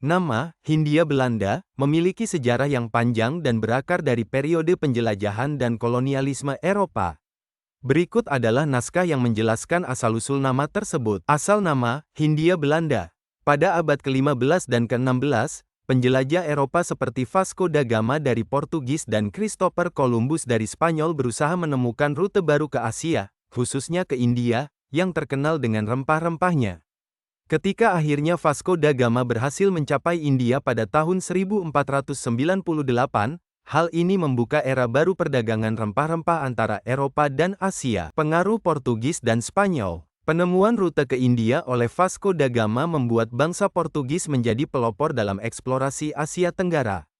Nama, Hindia Belanda, memiliki sejarah yang panjang dan berakar dari periode penjelajahan dan kolonialisme Eropa. Berikut adalah naskah yang menjelaskan asal-usul nama tersebut. Asal nama, Hindia Belanda. Pada abad ke-15 dan ke-16, penjelajah Eropa seperti Vasco da Gama dari Portugis dan Christopher Columbus dari Spanyol berusaha menemukan rute baru ke Asia, khususnya ke India, yang terkenal dengan rempah-rempahnya. Ketika akhirnya Vasco da Gama berhasil mencapai India pada tahun 1498, hal ini membuka era baru perdagangan rempah-rempah antara Eropa dan Asia. Pengaruh Portugis dan Spanyol. Penemuan rute ke India oleh Vasco da Gama membuat bangsa Portugis menjadi pelopor dalam eksplorasi Asia Tenggara.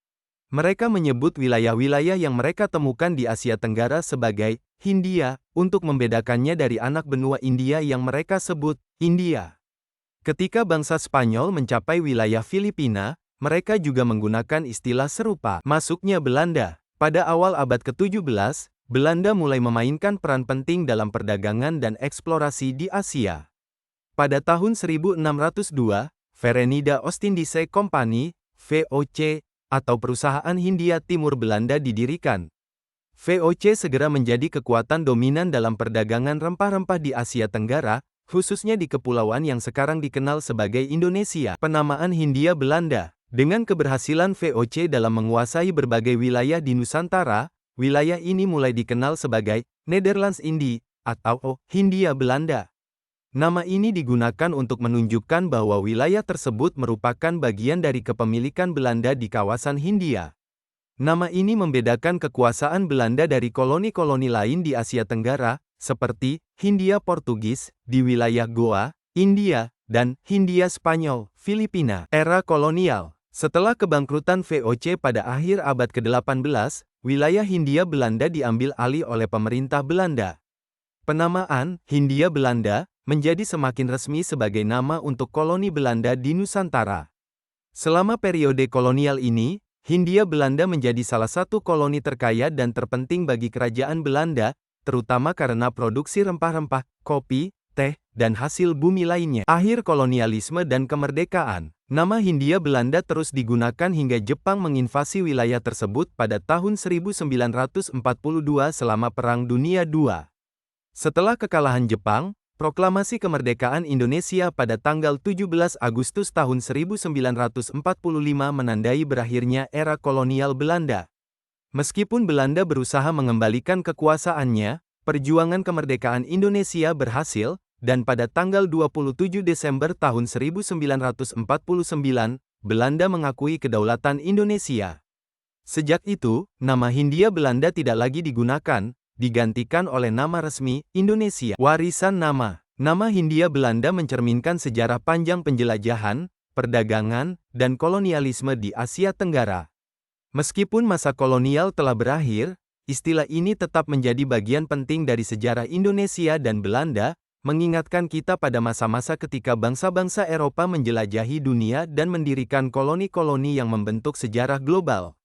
Mereka menyebut wilayah-wilayah yang mereka temukan di Asia Tenggara sebagai Hindia, untuk membedakannya dari anak benua India yang mereka sebut India. Ketika bangsa Spanyol mencapai wilayah Filipina, mereka juga menggunakan istilah serupa. Masuknya Belanda. Pada awal abad ke-17, Belanda mulai memainkan peran penting dalam perdagangan dan eksplorasi di Asia. Pada tahun 1602, Verenigde Oostindische Compagnie, VOC, atau Perusahaan Hindia Timur Belanda didirikan. VOC segera menjadi kekuatan dominan dalam perdagangan rempah-rempah di Asia Tenggara, khususnya di kepulauan yang sekarang dikenal sebagai Indonesia. Penamaan Hindia Belanda. Dengan keberhasilan VOC dalam menguasai berbagai wilayah di Nusantara, wilayah ini mulai dikenal sebagai Nederlands-Indië, atau Hindia Belanda. Nama ini digunakan untuk menunjukkan bahwa wilayah tersebut merupakan bagian dari kepemilikan Belanda di kawasan Hindia. Nama ini membedakan kekuasaan Belanda dari koloni-koloni lain di Asia Tenggara, seperti Hindia Portugis, di wilayah Goa, India, dan Hindia Spanyol, Filipina. Era kolonial. Setelah kebangkrutan VOC pada akhir abad ke-18, wilayah Hindia Belanda diambil alih oleh pemerintah Belanda. Penamaan, Hindia Belanda, menjadi semakin resmi sebagai nama untuk koloni Belanda di Nusantara. Selama periode kolonial ini, Hindia Belanda menjadi salah satu koloni terkaya dan terpenting bagi kerajaan Belanda, terutama karena produksi rempah-rempah, kopi, teh, dan hasil bumi lainnya. Akhir kolonialisme dan kemerdekaan. Nama Hindia Belanda terus digunakan hingga Jepang menginvasi wilayah tersebut pada tahun 1942 selama Perang Dunia II. Setelah kekalahan Jepang, proklamasi kemerdekaan Indonesia pada tanggal 17 Agustus tahun 1945 menandai berakhirnya era kolonial Belanda. Meskipun Belanda berusaha mengembalikan kekuasaannya, perjuangan kemerdekaan Indonesia berhasil, dan pada tanggal 27 Desember tahun 1949, Belanda mengakui kedaulatan Indonesia. Sejak itu, nama Hindia Belanda tidak lagi digunakan, digantikan oleh nama resmi, Indonesia. Warisan nama. Nama Hindia Belanda mencerminkan sejarah panjang penjelajahan, perdagangan, dan kolonialisme di Asia Tenggara. Meskipun masa kolonial telah berakhir, istilah ini tetap menjadi bagian penting dari sejarah Indonesia dan Belanda, mengingatkan kita pada masa-masa ketika bangsa-bangsa Eropa menjelajahi dunia dan mendirikan koloni-koloni yang membentuk sejarah global.